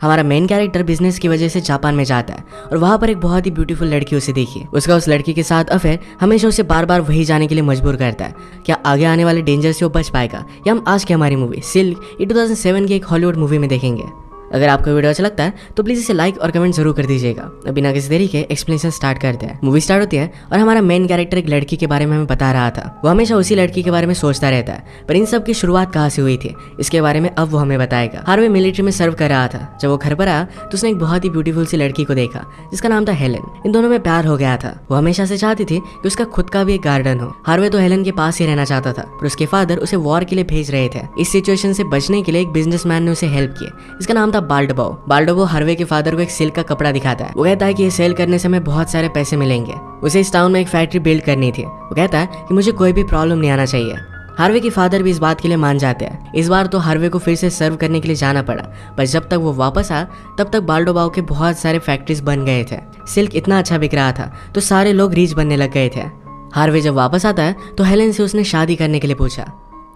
हमारा main character business की वजह से जापान में जाता है और वहाँ पर एक बहुत ही ब्यूटीफुल लड़की उसे देखी। उसका उस लड़की के साथ अफेयर हमेशा उसे बार बार वही जाने के लिए मजबूर करता है। क्या आगे आने वाले डेंजर से वो बच पाएगा, या हम आज की हमारी मूवी सिल्क ये 2007 की एक हॉलीवुड मूवी में देखेंगे। अगर आपको वीडियो अच्छा लगता है तो प्लीज इसे लाइक और कमेंट जरूर कर दीजिएगा। अब बिना किसी देरी के एक्सप्लेनेशन स्टार्ट करते हैं। मूवी स्टार्ट होती है और हमारा मेन कैरेक्टर एक लड़की के बारे में हमें बता रहा था। वो हमेशा उसी लड़की के बारे में सोचता रहता है, पर इन सब की शुरुआत कहाँ से हुई थी इसके बारे में अब वो हमें बताएगा। हार्वे मिलिट्री में सर्व कर रहा था। जब वो घर पर आया तो उसने एक बहुत ही ब्यूटीफुल सी लड़की को देखा जिसका नाम था हेलेन। इन दोनों में प्यार हो गया था। वो हमेशा से चाहती थी कि उसका खुद का भी एक गार्डन हो। हार्वे तो हेलेन के पास ही रहना चाहता था, पर उसके फादर उसे वॉर के लिए भेज रहे थे। इस सिचुएशन से बचने के लिए एक बिजनेसमैन ने उसे हेल्प की जिसका नाम था बाल्डबाओ। बाल्डबाओ हार्वे के फादर को एक सिल्क का कपड़ा दिखाता है। वो कहता है कि ये सेल करने से हमें बहुत सारे पैसे मिलेंगे। उसे इस टाउन में एक फैक्ट्री बिल्ड करनी थी। वो कहता है कि मुझे कोई भी प्रॉब्लम नहीं आना चाहिए। हार्वे के फादर भी इस बात के लिए मान जाते हैं। इस बार तो हार्वे को फिर से सर्व करने के लिए जाना पड़ा, पर जब तक वो वापस आया तब तक बाल्डबाओ के बहुत सारे फैक्ट्रीज बन गए थे। सिल्क इतना अच्छा बिक रहा था तो सारे लोग रीच बनने लग गए थे। हार्वे जब वापस आता है तो हेलेन से उसने शादी करने के लिए पूछा।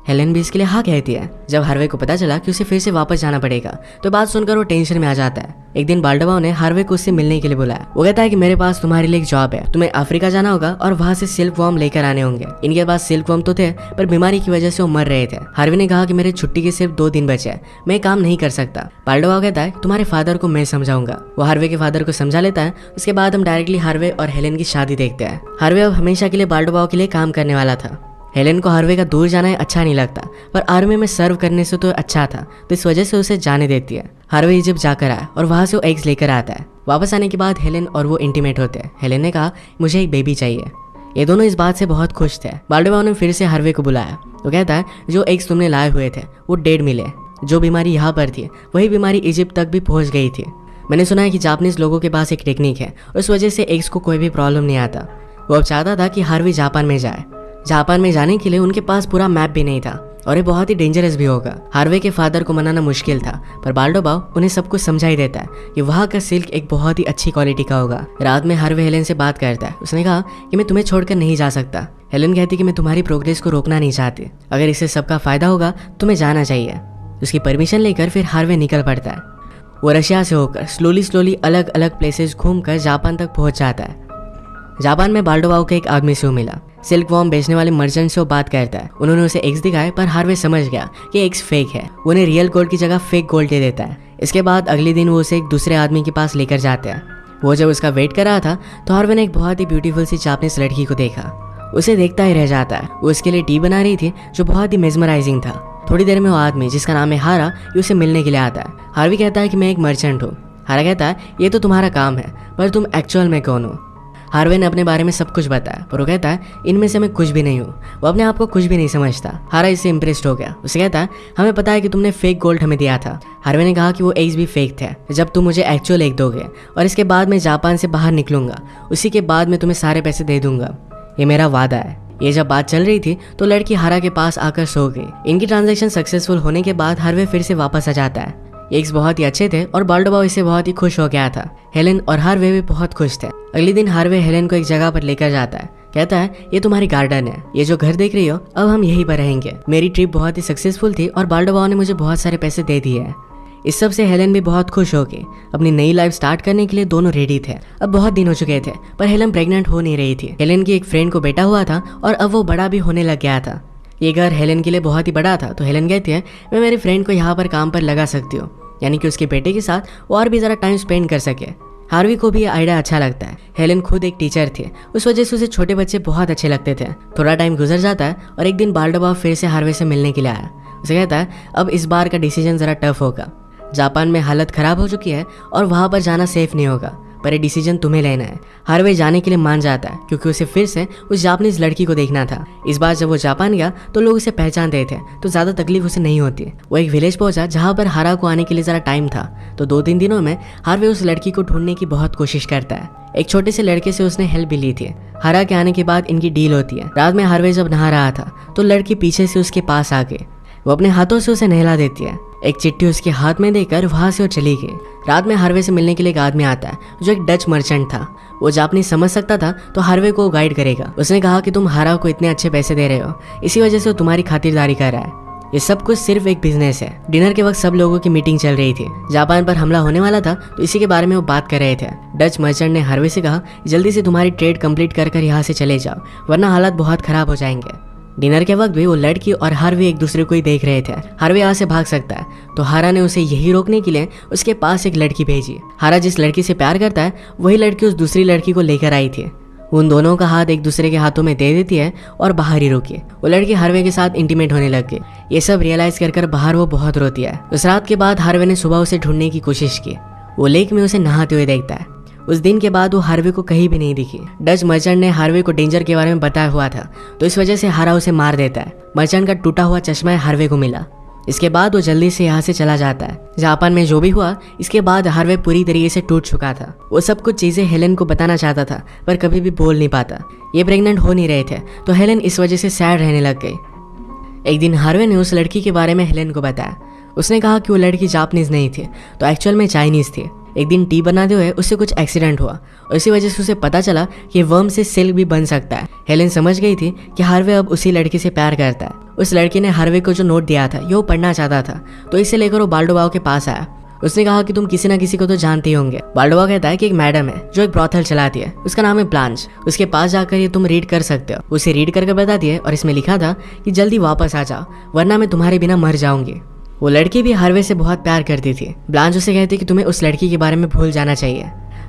हेलेन भी इसके लिए हाँ कहती है। जब हार्वे को पता चला कि उसे फिर से वापस जाना पड़ेगा तो बात सुनकर वो टेंशन में आ जाता है। एक दिन बाल्डबाओ ने हार्वे को उससे मिलने के लिए बुलाया। वो कहता है कि मेरे पास तुम्हारे लिए एक जॉब है, तुम्हें अफ्रीका जाना होगा और वहाँ से सिल्क वॉर्म लेकर आने होंगे। इनके पास सिल्क वॉर्म तो थे पर बीमारी की वजह से वो मर रहे थे। हार्वे ने कहा कि मेरे छुट्टी के सिर्फ 2 दिन बचे हैं, मैं काम नहीं कर सकता। बाल्डबाओ कहता है तुम्हारे फादर को मैं समझाऊंगा। वो हार्वे के फादर को समझा लेता है। उसके बाद हम डायरेक्टली हार्वे और हेलेन की शादी देखते हैं। हार्वे अब हमेशा के लिए बाल्डबाओ के लिए काम करने वाला था। हेलेन को हार्वे का दूर जाना अच्छा नहीं लगता, पर आर्मी में सर्व करने से तो अच्छा था, तो इस वजह से उसे जाने देती है। हार्वे इजिप्ट जाकर आया और वहां से वो एग्स लेकर आता है। वापस आने के बाद हेलेन और वो इंटीमेट होते हैं। हेलेन ने कहा मुझे एक बेबी चाहिए। ये दोनों इस बात से बहुत खुश थे। बाल्डबाओ ने फिर से हार्वे को बुलाया। वो कहता है जो एग्स तुमने लाए हुए थे वो डेड मिले। जो बीमारी यहाँ पर थी वही बीमारी इजिप्ट तक भी पहुंच गई थी। मैंने सुना है कि जापानीज लोगों के पास एक टेक्निक है और इस वजह से एग्स को कोई भी प्रॉब्लम नहीं आता। वो अब चाहता था कि हार्वे जापान में जाए। जापान में जाने के लिए उनके पास पूरा मैप भी नहीं था और ये बहुत ही डेंजरस भी होगा। हार्वे के फादर को मनाना मुश्किल था, पर बाल्डबाओ उन्हें सब कुछ समझा ही देता है कि वहाँ का सिल्क एक बहुत ही अच्छी क्वालिटी का होगा। रात में हार्वे हेलेन से बात करता है। उसने कहा कि मैं तुम्हें छोड़कर नहीं जा सकता। हेलेन कहती कि मैं तुम्हारी प्रोग्रेस को रोकना नहीं चाहती, अगर इससे सबका फायदा होगा तुम्हें जाना चाहिए। उसकी परमिशन लेकर फिर हार्वे निकल पड़ता है। वो रशिया से होकर स्लोली अलग अलग प्लेसेस घूमकर जापान तक पहुंच जाता है। जापान में बाल्डबाओ के एक आदमी से वो मिला। सिल्क वॉर्म बेचने वाले मर्चेंट से वो बात करता है। उन्होंने उसे एग्स दिखाए, पर हार्वे समझ गया कि एग्स फेक है। उन्हें रियल गोल्ड की जगह फेक गोल्ड दे देता है। इसके बाद अगले दिन वो उसे एक दूसरे आदमी के पास लेकर जाते हैं। वो जब उसका वेट कर रहा था तो हार्वे ने एक बहुत ही ब्यूटीफुल सी जापानीज लड़की को देखा। उसे देखता ही रह जाता है। वो उसके लिए टी बना रही थी जो बहुत ही मेस्मराइजिंग था। थोड़ी देर में वो आदमी जिसका नाम है हारा ये उसे मिलने के लिए आता है। हार्वे कहता है कि मैं एक मर्चेंट हूँ। हारा कहता है ये तो तुम्हारा काम है, पर तुम एक्चुअल में कौन हो। हार्वे ने अपने बारे में सब कुछ बताया, पर वो कहता है इनमें से मैं कुछ भी नहीं हूँ। वो अपने आप को कुछ भी नहीं समझता। हारा इससे इम्प्रेस्ड हो गया। उसे कहता है हमें पता है कि तुमने फेक गोल्ड हमें दिया था। हार्वे ने कहा कि वो एग्स भी फेक थे। जब तुम मुझे एक्चुअल एग दोगे और इसके बाद मैं जापान से बाहर निकलूंगा, उसी के बाद मैं तुम्हें सारे पैसे दे दूंगा। ये मेरा वादा है। ये जब बात चल रही थी तो लड़की हारा के पास आकर सो गई। इनकी ट्रांजैक्शन सक्सेसफुल होने के बाद हार्वे फिर से वापस आ जाता है। एग्स बहुत ही अच्छे थे और बाल्डबाओ इससे बहुत ही खुश हो गया था। हेलेन और हार्वे भी बहुत खुश थे। अगले दिन हार्वे हेलेन को एक जगह पर लेकर जाता है। कहता है ये तुम्हारी गार्डन है, ये जो घर देख रही हो अब हम यहीं पर रहेंगे। मेरी ट्रिप बहुत ही सक्सेसफुल थी और बाल्डबाओ ने मुझे बहुत सारे पैसे दे दिए हैं। इस सब से हेलेन भी बहुत खुश हो गई। अपनी नई लाइफ स्टार्ट करने के लिए दोनों रेडी थे। अब बहुत दिन हो चुके थे पर हेलेन प्रेग्नेंट हो नहीं रही थी। हेलेन की एक फ्रेंड को बेटा हुआ था और अब वो बड़ा भी होने लग गया था। ये घर हेलेन के लिए बहुत ही बड़ा था, तो हेलेन कहती है मैं मेरी फ्रेंड को यहाँ पर काम पर लगा सकती हूँ, यानी कि उसके बेटे के साथ वो और भी ज़रा टाइम स्पेंड कर सके। हार्वे को भी ये आइडिया अच्छा लगता है। हेलेन खुद एक टीचर थी, उस वजह से उसे छोटे बच्चे बहुत अच्छे लगते थे। थोड़ा टाइम गुजर जाता है और एक दिन बाल्डबाओ फिर से हार्वे से मिलने के लिए आया। उसे कहता है अब इस बार का डिसीजन ज़रा टफ होगा। जापान में हालत ख़राब हो चुकी है और वहाँ पर जाना सेफ नहीं होगा, पर ये डिसीजन तुम्हें लेना है। हार्वे जाने के लिए मान जाता है क्योंकि उसे फिर से उस जापानीज लड़की को देखना था। इस बार जब वो जापान गया तो लोग उसे पहचानते थे, तो ज़्यादा तकलीफ उसे नहीं होती। वो एक विलेज पहुंचा जहाँ पर हारा को आने के लिए ज़रा टाइम था, तो 2-3 दिनों में हार्वे उस लड़की को ढूंढने की बहुत कोशिश करता है। एक छोटे से लड़के से उसने हेल्प भी ली थी। हारा के आने के बाद इनकी डील होती है। रात में हार्वे जब नहा रहा था तो लड़की पीछे से उसके पास आ गई। वो अपने हाथों से उसे नहला देती है। एक चिट्ठी उसके हाथ में देकर वहां से वो चली गई। रात में हार्वे से मिलने के लिए एक आदमी आता है जो एक डच मर्चेंट था। वो जापानी समझ सकता था तो हार्वे को गाइड करेगा। उसने कहा कि तुम हारा को इतने अच्छे पैसे दे रहे हो, इसी वजह से वो तुम्हारी खातिरदारी कर रहा है। ये सब कुछ सिर्फ एक बिजनेस है। डिनर के वक्त सब लोगों की मीटिंग चल रही थी। जापान पर हमला होने वाला था तो इसी के बारे में वो बात कर रहे थे। डच मर्चेंट ने हार्वे से कहा जल्दी से तुम्हारी ट्रेड कंप्लीट कर यहाँ से चले जाओ, वरना हालात बहुत खराब हो जाएंगे। डिनर के वक्त भी वो लड़की और हार्वे एक दूसरे को ही देख रहे थे। हार्वे यहाँ से भाग सकता है तो हारा ने उसे यही रोकने के लिए उसके पास एक लड़की भेजी। हारा जिस लड़की से प्यार करता है वही लड़की उस दूसरी लड़की को लेकर आई थी। उन दोनों का हाथ एक दूसरे के हाथों में दे देती है और बाहर ही रुकी। वो लड़की हार्वे के साथ इंटीमेट होने लग गई। ये सब रियलाइज कर बाहर वो बहुत रोती है। उस रात के बाद हार्वे ने सुबह उसे ढूंढने की कोशिश की। वो लेक में उसे नहाते हुए देखता है। उस दिन के बाद वो हार्वे को कहीं भी नहीं दिखी। डच मर्चेंट ने हार्वे को डेंजर के बारे में बताया हुआ था तो इस वजह से हारा उसे मार देता है। मर्चेंट का टूटा हुआ चश्मा हार्वे को मिला। इसके बाद वो जल्दी से यहाँ से चला जाता है। जापान में जो भी हुआ इसके बाद हार्वे पूरी तरीके से टूट चुका था। वो सब कुछ चीजें हेलेन को बताना चाहता था पर कभी भी बोल नहीं पाता। ये प्रेग्नेंट हो नहीं रहे थे तो हेलेन इस वजह से सैड रहने लग गई। एक दिन हार्वे ने उस लड़की के बारे में हेलेन को बताया। उसने कहा कि वो लड़की जापानीज नहीं थी तो एक्चुअल में चाइनीज थी। एक दिन टी बनाते हुए उससे कुछ एक्सीडेंट हुआ और इसी वजह से उसे पता चला कि वर्म से सिल्क भी बन सकता है। हेलेन समझ गई थी कि हार्वे अब उसी लड़की से प्यार करता है। उस लड़की ने हार्वे को जो नोट दिया था ये वो पढ़ना चाहता था तो इसे लेकर वो बाल्डोबाओ के पास आया। उसने कहा कि तुम किसी ना किसी को तो जानते ही होंगे। बाल्डोबाओ कहता है कि एक मैडम है जो एक ब्रॉथल चलाती है, उसका नाम है ब्लांच। उसके पास जाकर ये तुम रीड कर सकते हो। उसे रीड करके बताती है और इसमें लिखा था कि जल्दी वापस आ जाओ वरना मैं तुम्हारे बिना मर जाऊंगी। वो लड़की भी हार्वे से बहुत प्यार करती थी। ब्लांच उसे कहती कि तुम्हें उस लड़की के बारे में भूल जाना चाहिए,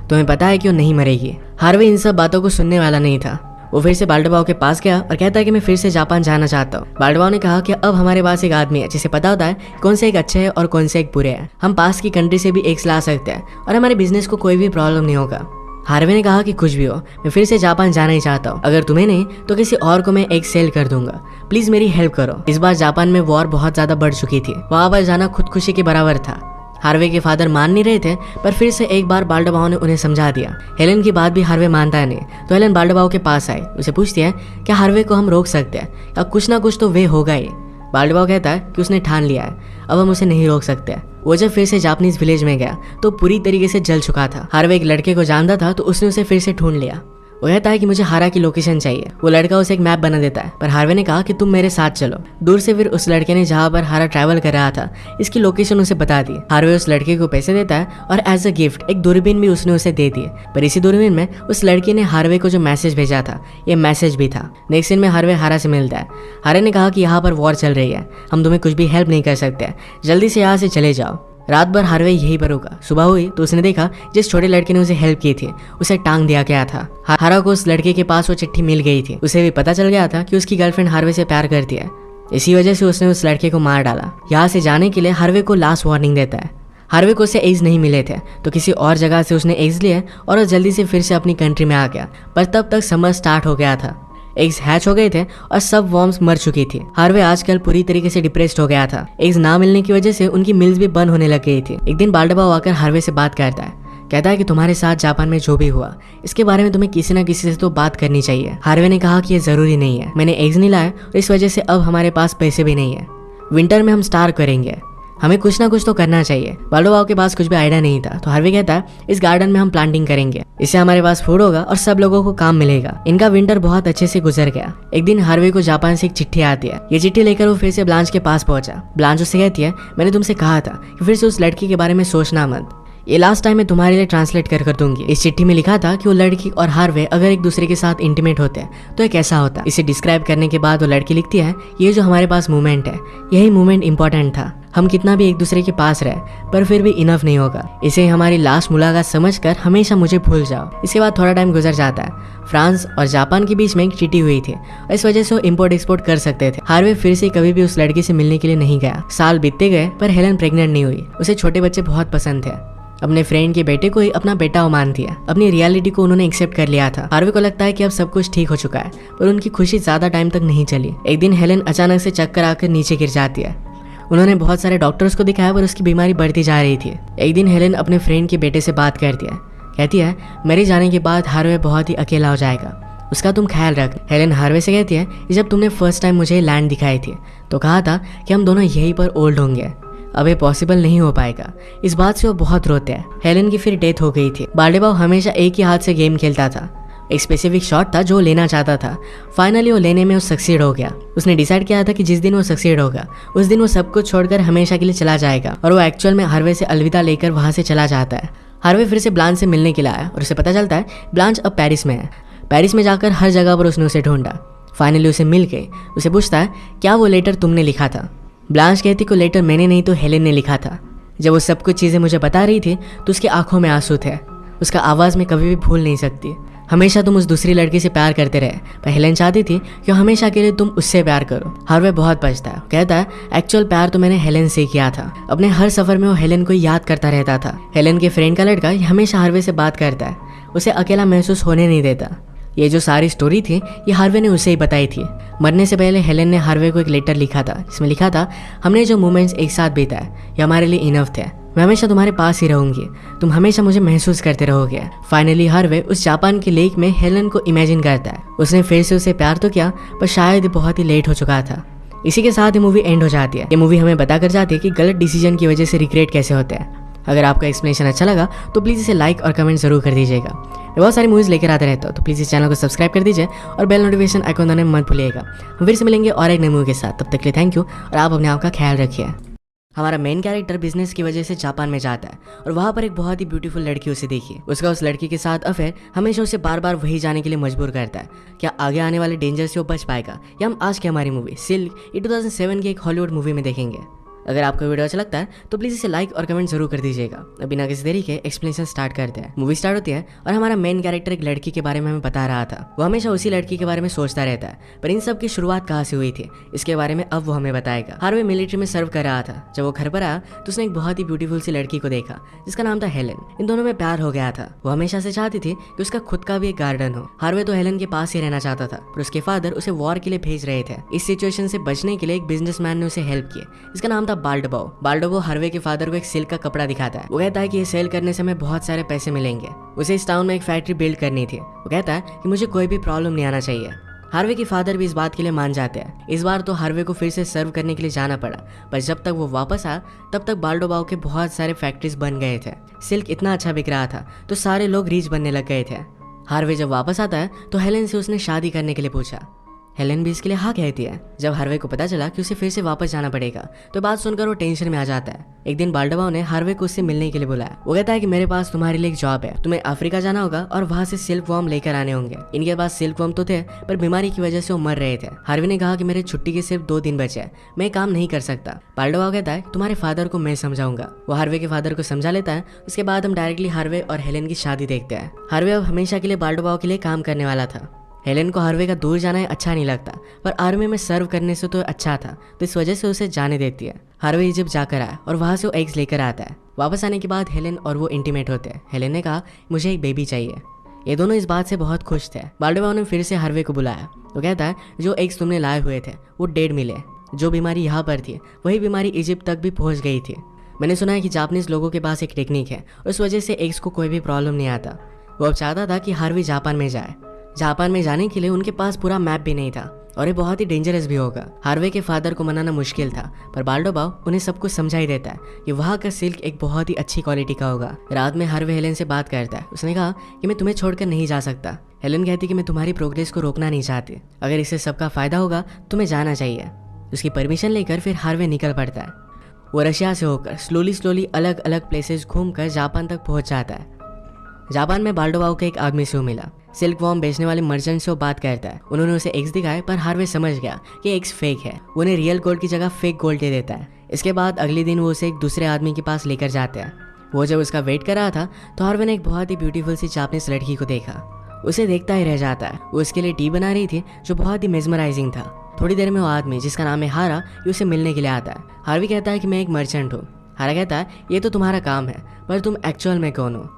तुम्हें पता है कि वो नहीं मरेगी। हार्वे इन सब बातों को सुनने वाला नहीं था। वो फिर से बाल्डोबाओ के पास गया और कहता है कि मैं फिर से जापान जाना चाहता हूँ। बाल्डोबाओ ने कहा कि अब हमारे पास एक आदमी है जिसे पता होता है कौन से एक अच्छे है और कौन से एक बुरे है। हम पास की कंट्री से भी एग्स ला सकते हैं और हमारे बिजनेस को कोई भी प्रॉब्लम नहीं होगा। हार्वे ने कहा कि कुछ भी हो मैं फिर से जापान जाना ही चाहता हूँ। अगर तुम्हें नहीं तो किसी और को मैं एक सेल कर दूंगा, प्लीज मेरी हेल्प करो। इस बार जापान में वॉर बहुत ज्यादा बढ़ चुकी थी। वहां पर जाना खुदकुशी के बराबर था। हार्वे के फादर मान नहीं रहे थे पर फिर से एक बार बाल्डोबाओ ने उन्हें समझा दिया। हेलेन की बात भी हार्वे मानता नहीं तो हेलेन बाल्डोबाओ के पास आई। उसे पूछती है कि हार्वे को हम रोक सकते हैं या कुछ ना कुछ तो वे होगा ही। बाल्डोबाओ कहता है कि उसने ठान लिया है, अब हम उसे नहीं रोक सकते। वो जब फिर से जापानीज विलेज में गया तो पूरी तरीके से जल चुका था। हार्वे एक लड़के को जानता था तो उसने उसे फिर से ढूंढ लिया। वो कहता है कि मुझे हारा की लोकेशन चाहिए। वो लड़का उसे एक मैप बना देता है पर हार्वे ने कहा कि तुम मेरे साथ चलो। दूर से फिर उस लड़के ने जहाँ पर हारा ट्रैवल कर रहा था इसकी लोकेशन उसे बता दी। हार्वे उस लड़के को पैसे देता है और एज अ गिफ्ट एक दूरबीन भी उसने उसे दे दी। पर इसी दूरबीन में उस लड़की ने हार्वे को जो मैसेज भेजा था ये मैसेज भी था। नेक्स्ट सीन में हार्वे हारा से मिलता है। हारे ने कहा कि यहाँ पर वॉर चल रही है, हम तुम्हें कुछ भी हेल्प नहीं कर सकते, जल्दी से यहाँ से चले जाओ। रात भर हार्वे यहीं पर रुका। सुबह हुई तो उसने देखा जिस छोटे लड़के ने उसे हेल्प की थी उसे टांग दिया गया था। हारा को उस लड़के के पास वो चिट्ठी मिल गई थी। उसे भी पता चल गया था कि उसकी गर्लफ्रेंड हार्वे से प्यार करती है। इसी वजह से उसने उस लड़के को मार डाला। यहाँ से जाने के लिए हार्वे को लास्ट वार्निंग देता है। हार्वे को उसे एग्स नहीं मिले थे तो किसी और जगह से उसने एग्स लिए और वो जल्दी से फिर से अपनी कंट्री में आ गया। पर तब तक समर स्टार्ट हो गया था। एग्स हैच हो गए थे और सब वॉर्म्स मर चुकी थी। हार्वे आजकल पूरी तरीके से डिप्रेस्ड हो गया था। एग्स ना मिलने की वजह से उनकी मिल्स भी बंद होने लग गई थी। एक दिन बाल्डोबाओ आकर हार्वे से बात करता है। कहता है कि तुम्हारे साथ जापान में जो भी हुआ इसके बारे में तुम्हें किसी न किसी से तो बात करनी चाहिए। हार्वे ने कहा कि ये जरूरी नहीं है, मैंने एग्स नहीं लाया और इस वजह से अब हमारे पास पैसे भी नहीं है। विंटर में हम स्टार करेंगे, हमें कुछ ना कुछ तो करना चाहिए। बाल्डोबाओ के पास कुछ भी आइडिया नहीं था तो हार्वे कहता है इस गार्डन में हम प्लांटिंग करेंगे, इससे हमारे पास फूड होगा और सब लोगों को काम मिलेगा। इनका विंटर बहुत अच्छे से गुजर गया। एक दिन हार्वे को जापान से एक चिट्ठी आती है। ये चिट्ठी लेकर वो फिर से ब्लांच के पास पहुंचा। ब्लांच उससे कहती है मैंने तुमसे कहा था कि फिर से उस लड़की के बारे में सोचना मत, ये लास्ट टाइम मैं तुम्हारे लिए ट्रांसलेट कर दूंगी। इस चिट्ठी में लिखा था कि वो लड़की और हार्वे अगर एक दूसरे के साथ इंटीमेट होते हैं तो ये कैसा होता। इसे डिस्क्राइब करने के बाद वो लड़की लिखती है ये जो हमारे पास मूवमेंट है यही मूवमेंट इंपॉर्टेंट था। हम कितना भी एक दूसरे के पास रहे पर फिर भी इनफ नहीं होगा। इसे हमारी लास्ट मुलाकात समझकर हमेशा मुझे भूल जाओ। इसके बाद थोड़ा टाइम गुजर जाता है। फ्रांस और जापान के बीच में एक ट्रीटी हुई थी और इस वजह से वो इम्पोर्ट एक्सपोर्ट कर सकते थे। हार्वे फिर से कभी भी उस लड़की से मिलने के लिए नहीं गया। साल बीतते गए पर हेलेन प्रेग्नेंट नहीं हुई। उसे छोटे बच्चे बहुत पसंद थे। अपने फ्रेंड के बेटे को ही अपना बेटा वो मानती है। अपनी रियलिटी को उन्होंने एक्सेप्ट कर लिया था। हार्वे को लगता है कि अब सब कुछ ठीक हो चुका है पर उनकी खुशी ज्यादा टाइम तक नहीं चली। एक दिन हेलेन अचानक से चक्कर आकर नीचे गिर जाती है। उन्होंने बहुत सारे डॉक्टर्स को दिखाया पर उसकी बीमारी बढ़ती जा रही थी। एक दिन हेलेन अपने फ्रेंड के बेटे से बात करती है। कहती है मेरे जाने के बाद हार्वे बहुत ही अकेला हो जाएगा, उसका तुम ख्याल रख। हेलेन हार्वे से कहती है कि जब तुमने फर्स्ट टाइम मुझे लैंड दिखाई थी तो कहा था कि हम दोनों यहीं पर ओल्ड होंगे, अब ये पॉसिबल नहीं हो पाएगा। इस बात से वो बहुत रोते हैं। हेलेन की फिर डेथ हो गई थी। बाल्डोबाओ हमेशा एक ही हाथ से गेम खेलता था। एक स्पेसिफिक शॉट था जो वो लेना चाहता था। फाइनली वो लेने में वो सक्सीड हो गया। उसने डिसाइड किया था कि जिस दिन वो सक्सीड होगा उस दिन वो सब कुछ छोड़कर हमेशा के लिए चला जाएगा और वो एक्चुअल में हार्वे से अलविदा लेकर वहाँ से चला जाता है। हार्वे फिर से ब्लांच से मिलने के लिए आया और उसे पता चलता है ब्लांच अब पेरिस में है। पेरिस में जाकर हर जगह पर उसने उसे ढूंढा। फाइनली उसे मिल के उसे पूछता है क्या वो लेटर तुमने लिखा था। ब्लांच कहती को लेटर मैंने नहीं तो हेलेन ने लिखा था। जब वो सब कुछ चीज़ें मुझे बता रही थी तो उसकी आंखों में आंसू थे। उसका आवाज़ में कभी भी भूल नहीं सकती। हमेशा तुम उस दूसरी लड़की से प्यार करते रहे पर हेलेन चाहती थी कि हमेशा के लिए तुम उससे प्यार करो। हार्वे बहुत पछता है, कहता है एक्चुअल प्यार तो मैंने हेलेन से किया था। अपने हर सफर में वो हेलेन को याद करता रहता था। हेलेन के फ्रेंड का लड़का हमेशा हार्वे से बात करता है, उसे अकेला महसूस होने नहीं देता। ये जो सारी स्टोरी थी ये हार्वे ने उसे ही बताई थी। मरने से पहले हेलेन ने हार्वे को एक लेटर लिखा था जिसमें लिखा था हमने जो मोमेंट्स एक साथ बिताए ये हमारे लिए इनफ थे। मैं हमेशा तुम्हारे पास ही रहूंगी, तुम हमेशा मुझे महसूस करते रहोगे। फाइनली हार्वे उस जापान के लेक में हेलेन को इमेजिन करता है। उसने फिर से उसे प्यार तो किया पर शायद बहुत ही लेट हो चुका था। इसी के साथ ये मूवी एंड हो जाती है। ये मूवी हमें बताकर जाती है कि गलत डिसीजन की वजह से रिग्रेट कैसे होते हैं। अगर आपका एक्सप्लेनेशन अच्छा लगा तो प्लीज़ इसे लाइक और कमेंट जरूर कर दीजिएगा। मैं बहुत सारी मूवीज़ लेकर आते रहता हूँ तो प्लीज़ इस चैनल को सब्सक्राइब कर दीजिए और बेल नोटिफिकेशन आइकॉन दबाना मत भूलिएगा। हम फिर से मिलेंगे और एक नई मूवी के साथ, तब तक के लिए थैंक यू और आप अपने आप का ख्याल रखिए। हमारा मेन कैरेक्टर बिजनेस की वजह से जापान में जाता है और वहाँ पर एक बहुत ही ब्यूटीफुल लड़की उसे देखी। उसका उस लड़की के साथ अफेयर हमेशा उसे बार बार वही जाने के लिए मजबूर करता है। क्या आगे आने वाले डेंजर से वो बच पाएगा या हम आज की हमारी मूवी सिल्क ये 2007 की एक हॉलीवुड मूवी में देखेंगे। अगर आपको वीडियो अच्छा लगता है तो प्लीज़ इसे लाइक और कमेंट जरूर कर दीजिएगा। बिना किसी देरी के एक्सप्लेनेशन स्टार्ट करते हैं। मूवी स्टार्ट होती है और हमारा मेन कैरेक्टर एक लड़की के बारे में हमें बता रहा था। वो हमेशा उसी लड़की के बारे में सोचता रहता है पर इन सब की शुरुआत कहाँ से हुई थी इसके बारे में अब वो हमें बताएगा। हार्वे मिलिट्री में सर्व कर रहा था। जब वो घर पर आया तो उसने एक बहुत ही ब्यूटीफुल सी लड़की को देखा जिसका नाम था हेलेन। इन दोनों में प्यार हो गया था। वो हमेशा से चाहती थी कि उसका खुद का भी एक गार्डन हो। हार्वे तो हेलेन के पास ही रहना चाहता था पर उसके फादर उसे वॉर के लिए भेज रहे थे। इस सिचुएशन से बचने के लिए एक बिजनेसमैन ने उसे हेल्प की जिसका नाम था बाल्डबाओ। बाल्डोबो हार्वे के फादर को एक सिल्क का कपड़ा दिखाता है। वो कहता है कि ये सेल करने से हमें बहुत सारे पैसे मिलेंगे। उसे इस टाउन में एक फैक्ट्री बिल्ड करनी थी। वो कहता है कि मुझे कोई भी प्रॉब्लम नहीं आना चाहिए। हार्वे के फादर भी इस बात के लिए मान जाते हैं। इस बार तो हार्वे को फिर से सर्व करने के लिए जाना पड़ा पर जब तक वो वापस आया तब तक बाल्डोबाओ के बहुत सारे फैक्ट्रीज बन गए थे। सिल्क इतना अच्छा बिक रहा था तो सारे लोग रीच बनने लग गए थे। हार्वे जब वापस आता है तो हेलेन से उसने शादी करने के लिए पूछा। हेलेन भी इसके लिए हाँ कहती है। जब हार्वे को पता चला कि उसे फिर से वापस जाना पड़ेगा तो बात सुनकर वो टेंशन में आ जाता है। एक दिन बाल्डोबाओ ने हार्वे को उससे मिलने के लिए बुलाया। वो कहता है कि मेरे पास तुम्हारे लिए एक जॉब है, तुम्हें अफ्रीका जाना होगा और वहाँ से सिल्क वॉर्म लेकर आने होंगे। इनके पास सिल्क वॉर्म तो थे पर बीमारी की वजह से वो मर रहे थे। हार्वे ने कहा कि मेरे छुट्टी के सिर्फ 2 दिन बचे हैं, मैं काम नहीं कर सकता। बाल्डोबाओ कहता है तुम्हारे फादर को मैं समझाऊंगा। वो हार्वे के फादर को समझा लेता है। उसके बाद हम डायरेक्टली हार्वे और हेलेन की शादी देखते हैं। हार्वे अब हमेशा के लिए बाल्डोबाओ के लिए काम करने वाला था। हेलेन को हार्वे का दूर जाना अच्छा नहीं लगता पर आर्मी में सर्व करने से तो अच्छा था तो इस वजह से उसे जाने देती है। हार्वे इजिप्ट जाकर आया और वहाँ से वो एग्स लेकर आता है। वापस आने के बाद हेलेन और वो इंटीमेट होते हैं। हेलेन ने कहा मुझे एक बेबी चाहिए। ये दोनों इस बात से बहुत खुश थे। बाल्डोबाओ ने फिर से हार्वे को बुलाया। वो कहता है जो एग्स तुमने लाए हुए थे वो डेड मिले। जो बीमारी यहाँ पर थी वही बीमारी इजिप्ट तक भी पहुँच गई थी। मैंने सुना है कि जापानीज लोगों के पास एक टेक्निक है उस वजह से एग्स को कोई भी प्रॉब्लम नहीं आता। वो अब चाहता था कि हार्वे जापान में जाए। जापान में जाने के लिए उनके पास पूरा मैप भी नहीं था और ये बहुत ही डेंजरस भी होगा। हार्वे के फादर को मनाना मुश्किल था पर बाल्डोबाओ उन्हें सब कुछ समझा ही देता है कि वहाँ का सिल्क एक बहुत ही अच्छी क्वालिटी का होगा। रात में हार्वे हेलेन से बात करता है। उसने कहा कि मैं तुम्हें छोड़कर नहीं जा सकता। हेलेन कहती कि मैं तुम्हारी प्रोग्रेस को रोकना नहीं चाहती, अगर इससे सबका फायदा होगा तुम्हें जाना चाहिए। उसकी परमिशन लेकर फिर हार्वे निकल पड़ता है। वो रशिया से होकर स्लोली अलग अलग प्लेसेस घूमकर जापान तक पहुँच जाता है। जापान में बाल्डोबाओ के एक आदमी से वो मिला। सिल्क वॉर्म बेचने वाले मर्चेंट से वो बात करता है। उन्होंने उसे एग्स दिखाए पर हार्वे समझ गया कि एग्स फेक है। उन्हें रियल गोल्ड की जगह फेक गोल्ड दे देता है। इसके बाद अगले दिन वो उसे एक दूसरे आदमी के पास लेकर जाते हैं। वो जब उसका वेट कर रहा था तो हार्वे ने एक बहुत ही ब्यूटीफुल सी जापानीज लड़की को देखा। उसे देखता ही रह जाता है। वो उसके लिए टी बना रही थी जो बहुत ही मेस्मराइजिंग था। थोड़ी देर में वो आदमी जिसका नाम है हारा ये उसे मिलने के लिए आता है। हार्वे कहता है कि मैं एक मर्चेंट हूँ। हारा कहता है ये तो तुम्हारा काम है पर तुम एक्चुअल में कौन हो।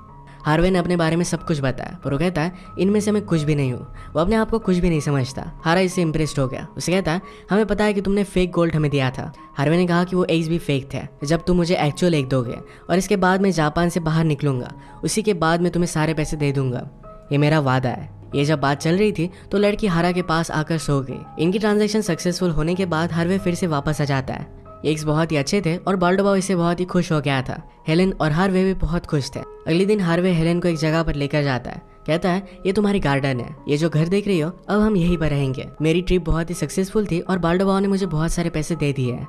हार्वे ने अपने बारे में सब कुछ बताया पर वो कहता है इनमें से मैं कुछ भी नहीं हूँ। वो अपने आप को कुछ भी नहीं समझता। हारा इससे इम्प्रेस्ड हो गया। उसे कहता है हमें पता है कि तुमने फेक गोल्ड हमें दिया था। हार्वे ने कहा कि वो एग्स भी फेक थे। जब तुम मुझे एक्चुअल एग दोगे और इसके बाद मैं जापान से बाहर निकलूंगा उसी के बाद मैं तुम्हें सारे पैसे दे दूंगा, ये मेरा वादा है। ये जब बात चल रही थी तो लड़की हारा के पास आकर सो गई। इनकी ट्रांजैक्शन सक्सेसफुल होने के बाद हार्वे फिर से वापस आ जाता है। एग्स बहुत ही अच्छे थे और बाल्डोबाओ इससे बहुत ही खुश हो गया था। हेलेन और हार्वे भी बहुत खुश थे। अगले दिन हार्वे हेलेन को एक जगह पर लेकर जाता है कहता है ये तुम्हारी गार्डन है, ये जो घर देख रही हो अब हम यहीं पर रहेंगे। मेरी ट्रिप बहुत ही सक्सेसफुल थी और बाल्डोबाओ ने मुझे बहुत सारे पैसे दे दिए हैं।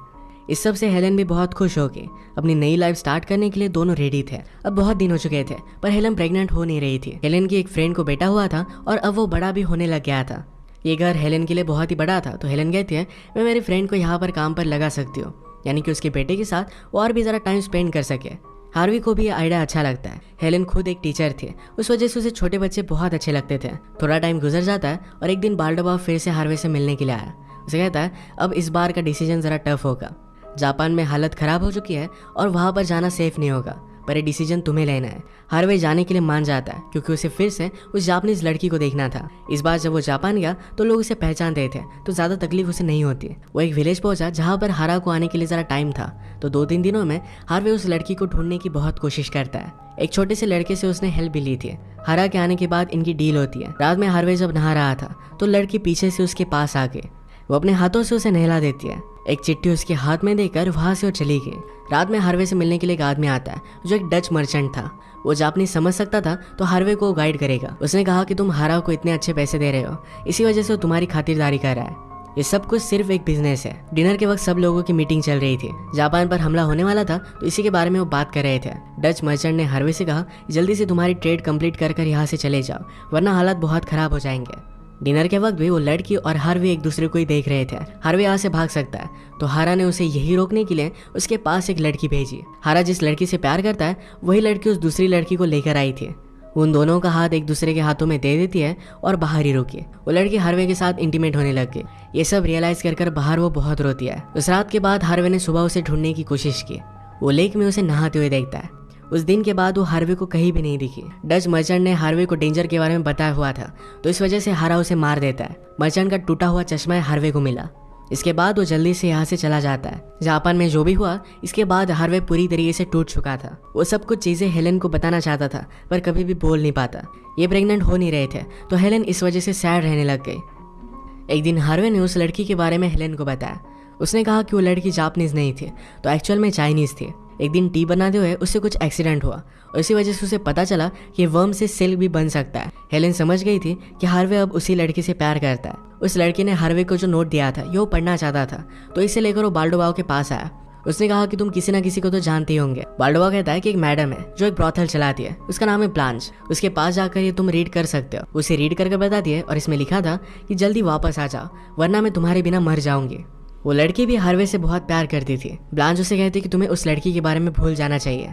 इस सब से हेलेन भी बहुत खुश हो गई। अपनी नई लाइफ स्टार्ट करने के लिए दोनों रेडी थे। अब बहुत दिन हो चुके थे पर हेलेन प्रेग्नेंट हो नहीं रही थी। हेलेन की एक फ्रेंड को बेटा हुआ था और अब वो बड़ा भी होने लग गया था। ये घर हेलेन के लिए बहुत ही बड़ा था तो हेलेन कहती है मैं मेरी फ्रेंड को यहाँ पर काम पर लगा सकती हूँ, यानी कि उसके बेटे के साथ वो और भी ज़रा टाइम स्पेंड कर सके। हार्वी को भी ये आइडिया अच्छा लगता है। हेलेन खुद एक टीचर थी, उस वजह से उसे छोटे बच्चे बहुत अच्छे लगते थे। थोड़ा टाइम गुजर जाता है और एक दिन बाल्डोबाओ फिर से हार्वे से मिलने के लिए आया। उसे कहता है अब इस बार का डिसीजन ज़रा टफ होगा। जापान में हालत ख़राब हो चुकी है और वहाँ पर जाना सेफ नहीं होगा, पर ये डिसीजन तुम्हें लेना है। हार्वे जाने के लिए मान जाता है क्योंकि उसे फिर से उस जापानीज लड़की को देखना था। इस बार जब वो जापान गया तो लोग उसे पहचानते थे तो ज़्यादा तकलीफ उसे नहीं होती। वो एक विलेज पहुंचा जहाँ पर हारा को आने के लिए ज़रा टाइम था। तो 2-3 दिनों में हार्वे उस लड़की को ढूंढने की बहुत कोशिश करता है। एक छोटे से लड़के से उसने हेल्प भी ली थी। हारा के आने के बाद इनकी डील होती है। रात में हार्वे जब नहा रहा था तो लड़की पीछे से उसके पास आ गई। वो अपने हाथों से उसे नहला देती है। एक चिट्ठी उसके हाथ में देकर वहां से वो चली गई। रात में हार्वे से मिलने के लिए एक आदमी आता है जो एक डच मर्चेंट था। वो जापानी समझ सकता था तो हार्वे को गाइड करेगा। उसने कहा कि तुम हारा को इतने अच्छे पैसे दे रहे हो, इसी वजह से वो तुम्हारी खातिरदारी कर रहा है। ये सब कुछ सिर्फ एक बिजनेस है। डिनर के वक्त सब लोगों की मीटिंग चल रही थी। जापान पर हमला होने वाला था तो इसी के बारे में वो बात कर रहे थे। डच मर्चेंट ने हार्वे से कहा जल्दी से तुम्हारी ट्रेड कंप्लीट कर यहाँ से चले जाओ वरना हालात बहुत खराब हो जाएंगे। डिनर के वक्त भी वो लड़की और हार्वे एक दूसरे को ही देख रहे थे। हार्वे यहाँ से भाग सकता है तो हारा ने उसे यही रोकने के लिए उसके पास एक लड़की भेजी। हारा जिस लड़की से प्यार करता है वही लड़की उस दूसरी लड़की को लेकर आई थी। उन दोनों का हाथ एक दूसरे के हाथों में दे देती है और बाहर ही रुकी। वो लड़की हार्वे के साथ इंटीमेट होने लग गई। ये सब रियलाइज कर बाहर वो बहुत रोती है। उस रात के बाद हार्वे ने सुबह उसे ढूंढने की कोशिश की। वो लेक में उसे नहाते हुए देखता है। उस दिन के बाद वो हार्वे को कहीं भी नहीं दिखी। डच मर्चेंट ने हार्वे को डेंजर के बारे में बताया हुआ था तो इस वजह से हारा उसे मार देता है। मर्चेंट का टूटा हुआ चश्मा हार्वे को मिला। इसके बाद वो जल्दी से यहाँ से चला जाता है। जापान में जो भी हुआ इसके बाद हार्वे पूरी तरीके से टूट चुका था। वो सब कुछ चीजें हेलेन को बताना चाहता था पर कभी भी बोल नहीं पाता। ये प्रेग्नेंट हो नहीं रहे थे तो हेलेन इस वजह से सैड रहने लग गई। एक दिन हार्वे ने उस लड़की के बारे में हेलेन को बताया। उसने कहा कि वो लड़की जापानीज नहीं थी तो एक्चुअल में चाइनीज थी। एक दिन टी बनाते हुए उससे कुछ एक्सीडेंट हुआ और इसी वजह से उसे पता चला कि वर्म से सिल्क भी बन सकता है। हेलेन समझ गई थी कि हार्वे अब उसी लड़की से प्यार करता है। उस लड़की ने हार्वे को जो नोट दिया था ये वो पढ़ना चाहता था तो इसे लेकर वो बाल्डोबाओ के पास आया। उसने कहा कि तुम किसी ना किसी को तो जानते ही होंगे। बाल्डोबाओ कहता है कि एक मैडम है जो एक ब्रॉथल चलाती है, उसका नाम है ब्लांच। उसके पास जाकर ये तुम रीड कर सकते हो। उसे रीड करके बताती है और इसमें लिखा था कि जल्दी वापस आ जाओ वरना मैं तुम्हारे बिना मर जाऊंगी। वो लड़की भी हार्वे से बहुत प्यार करती थी। ब्लांच उसे कहती कि तुम्हें उस लड़की के बारे में भूल जाना चाहिए,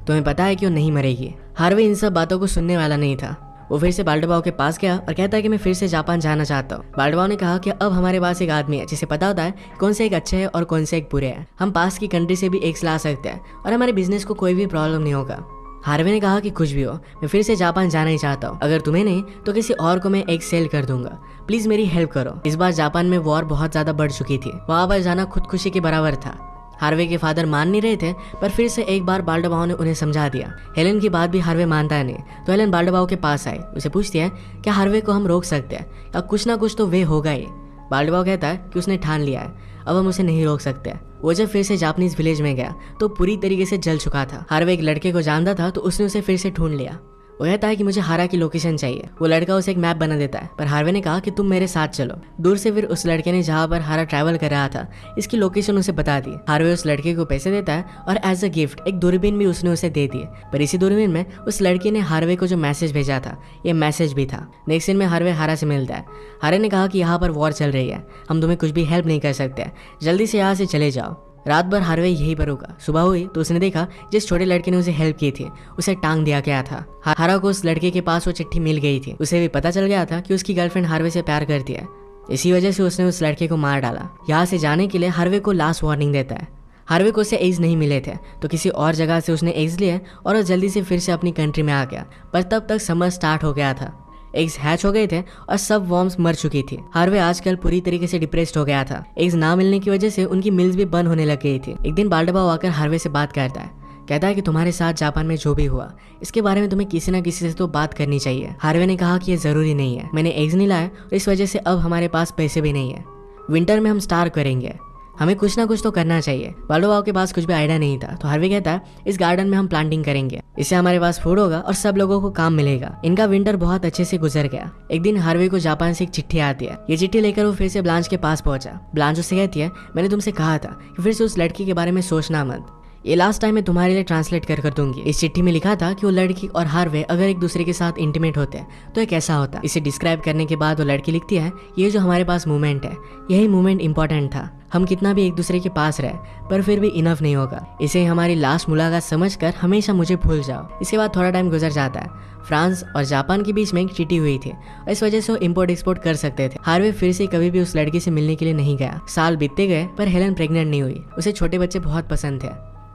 तुम्हें पता है कि वो नहीं मरेगी। हार्वे इन सब बातों को सुनने वाला नहीं था। वो फिर से बाल्डोबाओ के पास गया और कहता है कि मैं फिर से जापान जाना चाहता हूँ। बाल्डोबाओ ने कहा कि अब हमारे पास एक आदमी है जिसे पता होता है कौन से एक अच्छे है और कौन से एक बुरे है। हम पास की कंट्री से भी एग्स ला सकते हैं और हमारे बिजनेस को कोई भी प्रॉब्लम नहीं होगा। हार्वे ने कहा कि कुछ भी हो मैं फिर से जापान जाना ही चाहता हूँ। अगर तुम्हें नहीं तो किसी और को मैं एक सेल कर दूंगा, प्लीज मेरी हेल्प करो। इस बार जापान में वॉर बहुत ज्यादा बढ़ चुकी थी। वहां पर जाना खुदकुशी के बराबर था। हार्वे के फादर मान नहीं रहे थे पर फिर से एक बार बाल्डोबाओ ने उन्हें समझा दिया। हेलेन की बात भी हार्वे मानता नहीं तो हेलेन बाल्डोबाओ के पास आई। उसे पूछती है क्या हार्वे को हम रोक सकते हैं या कुछ ना कुछ तो वे होगा ही। बाल्डोबाओ कहता है कि उसने ठान लिया है, अब हम उसे नहीं रोक सकते। वो जब फिर से जापानीज विलेज में गया तो पूरी तरीके से जल चुका था। हार्वे एक लड़के को जानता था तो उसने उसे फिर से ढूंढ लिया। वो कहता है कि मुझे हारा की लोकेशन चाहिए। वो लड़का उसे एक मैप बना देता है पर हार्वे ने कहा कि तुम मेरे साथ चलो। दूर से फिर उस लड़के ने जहाँ पर हारा ट्रैवल कर रहा था इसकी लोकेशन उसे बता दी। हार्वे उस लड़के को पैसे देता है और एज अ गिफ्ट एक दूरबीन भी उसने उसे दे दी। पर इसी दूरबीन में उस लड़की ने हार्वे को जो मैसेज भेजा था ये मैसेज भी था। नेक्स्ट सीन में हार्वे हारा से मिलता है। हारे ने कहा कि यहाँ पर वॉर चल रही है, हम तुम्हें कुछ भी हेल्प नहीं कर सकते, जल्दी से यहाँ से चले जाओ। रात भर हार्वे यही पर रुका। सुबह हुई तो उसने देखा जिस छोटे लड़के ने उसे हेल्प की थी उसे टांग दिया गया था। हारा को उस लड़के के पास वो चिट्ठी मिल गई थी। उसे भी पता चल गया था कि उसकी गर्लफ्रेंड हार्वे से प्यार करती है। इसी वजह से उसने उस लड़के को मार डाला। यहाँ से जाने के लिए हार्वे को लास्ट वार्निंग देता है। हार्वे को उसे एग्स नहीं मिले थे तो किसी और जगह से उसने एग्स लिए और वो जल्दी से फिर से अपनी कंट्री में आ गया। पर तब तक समर स्टार्ट हो गया था। एग्स हैच हो गए थे और सब वॉर्म्स मर चुकी थी। हार्वे आजकल पूरी तरीके से डिप्रेस्ड हो गया था। एग्स ना मिलने की वजह से उनकी मिल्स भी बंद होने लग गई थी। एक दिन बाल्डोबाओ आकर हार्वे से बात करता है। कहता है कि तुम्हारे साथ जापान में जो भी हुआ इसके बारे में तुम्हें किसी न किसी से तो बात करनी चाहिए। हार्वे ने कहा कि ये जरूरी नहीं है, मैंने एग्स नहीं लाया और इस वजह से अब हमारे पास पैसे भी नहीं है। विंटर में हम स्टार्व करेंगे। हमें कुछ ना कुछ तो करना चाहिए। बाल्डोबाओ के पास कुछ भी आइडिया नहीं था, तो हार्वे कहता है इस गार्डन में हम प्लांटिंग करेंगे, इससे हमारे पास फूड होगा और सब लोगों को काम मिलेगा। इनका विंटर बहुत अच्छे से गुजर गया। एक दिन हार्वे को जापान से एक चिट्ठी आती है। ये चिट्ठी लेकर वो फिर से ब्लांच के पास पहुंचा। ब्लांच उससे कहती है मैंने तुमसे कहा था कि फिर से उस लड़की के बारे में सोचना मत, ये लास्ट टाइम मैं तुम्हारे लिए ट्रांसलेट कर दूंगी। इस चिट्ठी में लिखा था कि वो लड़की और हार्वे अगर एक दूसरे के साथ इंटीमेट होते हैं तो ये कैसा होता। इसे डिस्क्राइब करने के बाद वो लड़की लिखती है ये जो हमारे पास मोमेंट है, यही मोमेंट इंपॉर्टेंट था। हम कितना भी एक दूसरे के पास रहे पर फिर भी इनफ नहीं होगा। इसे हमारी लास्ट मुलाकात समझकर हमेशा मुझे भूल जाओ। इसके बाद थोड़ा टाइम गुजर जाता है। फ्रांस और जापान के बीच में एक ट्रीटी हुई थी और इस वजह से वो इम्पोर्ट एक्सपोर्ट कर सकते थे। हार्वे फिर से कभी भी उस लड़की से मिलने के लिए नहीं गया। साल बीतते गए पर हेलन प्रेग्नेंट नहीं हुई। उसे छोटे बच्चे बहुत पसंद थे।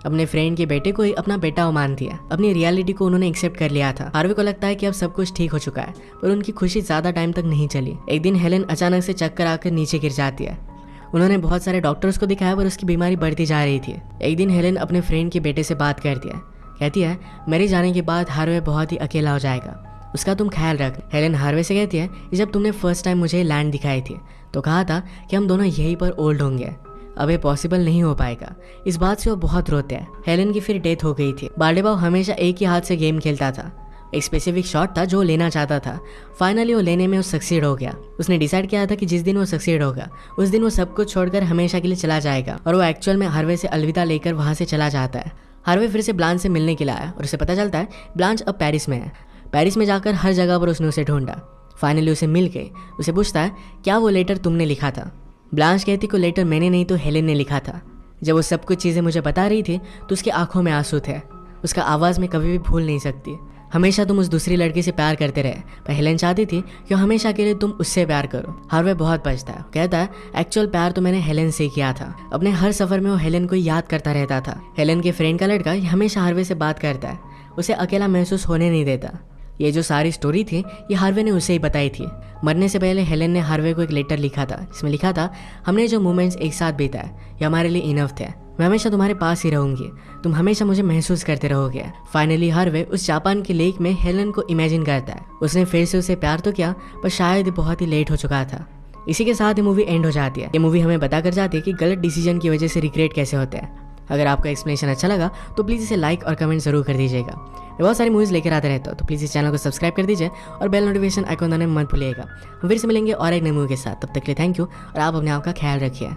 अपने फ्रेंड के बेटे को ही अपना बेटा वो मानती है। अपनी रियलिटी को उन्होंने एक्सेप्ट कर लिया था। हार्वे को लगता है कि अब सब कुछ ठीक हो चुका है, पर उनकी खुशी ज्यादा टाइम तक नहीं चली। एक दिन हेलन अचानक से चक्कर आकर नीचे गिर जाती है। उन्होंने बहुत सारे डॉक्टर्स को दिखाया पर उसकी बीमारी बढ़ती जा रही थी। एक दिन हेलन अपने फ्रेंड के बेटे से बात करती है। कहती है मेरे जाने के बाद हार्वे बहुत ही अकेला हो जाएगा, उसका तुम ख्याल रख। हेलन हार्वे से कहती है कि जब तुमने फर्स्ट टाइम मुझे लैंड दिखाई थी तो कहा था कि हम दोनों यहीं पर ओल्ड होंगे, अब ये पॉसिबल नहीं हो पाएगा। इस बात से वो बहुत रोते हैं। हेलन की फिर डेथ हो गई थी। बाल्डेबाओ हमेशा एक ही हाथ से गेम खेलता था। एक स्पेसिफिक शॉट था जो लेना चाहता था। फाइनली वो लेने में वो सक्सीड हो गया। उसने डिसाइड किया था कि जिस दिन वो सक्सीड होगा उस दिन वो सब कुछ छोड़कर हमेशा के लिए चला जाएगा और वो एक्चुअल में हार्वे से अलविदा लेकर वहाँ से चला जाता है। हार्वे फिर से ब्लांच से मिलने के लिए आया और उसे पता चलता है ब्लांच अब पेरिस में है। पेरिस में जाकर हर जगह पर उसने उसे ढूंढा। फाइनली उसे मिल गई। उसे पूछता है क्या वो लेटर तुमने लिखा था। ब्लांच कहती को लेटर मैंने नहीं तो हेलेन ने लिखा था। जब वो सब कुछ चीज़ें मुझे बता रही थी तो उसकी आंखों में आंसू थे। उसका आवाज़ में कभी भी भूल नहीं सकती। हमेशा तुम उस दूसरी लड़की से प्यार करते रहे, पर हेलेन चाहती थी कि हमेशा के लिए तुम उससे प्यार करो। हार्वे बहुत पछता है। कहता है एक्चुअल प्यार तो मैंने हेलेन से किया था। अपने हर सफर में वो हेलेन को याद करता रहता था। हेलेन के फ्रेंड का लड़का हमेशा हार्वे से बात करता है, उसे अकेला महसूस होने नहीं देता। ये जो सारी स्टोरी थी ये हार्वे ने उसे ही बताई थी। मरने से पहले हेलेन ने हार्वे को एक लेटर लिखा था जिसमें लिखा था हमने जो मोमेंट्स एक साथ बिताए ये हमारे लिए इनफ थे। मैं हमेशा तुम्हारे पास ही रहूंगी, तुम हमेशा मुझे महसूस करते रहोगे। फाइनली हार्वे उस जापान के लेक में हेलेन को इमेजिन करता है। उसने फिर से उसे प्यार तो किया पर शायद बहुत ही लेट हो चुका था। इसी के साथ ये मूवी एंड हो जाती है। ये मूवी हमें बता कर जाती है कि गलत डिसीजन की वजह से रिग्रेट कैसे होते हैं। अगर आपका एक्सप्लेनेशन अच्छा लगा तो प्लीज़ इसे लाइक और कमेंट जरूर कर दीजिएगा। मैं बहुत सारी मूवीज़ लेकर आते रहता हूँ, तो प्लीज़ इस चैनल को सब्सक्राइब कर दीजिए और बेल नोटिफिकेशन आइकॉन दबाना मत भूलिएगा। हम फिर से मिलेंगे और एक नई मूवी के साथ। तब तक के लिए थैंक यू और आप अपने आप का ख्याल रखिए।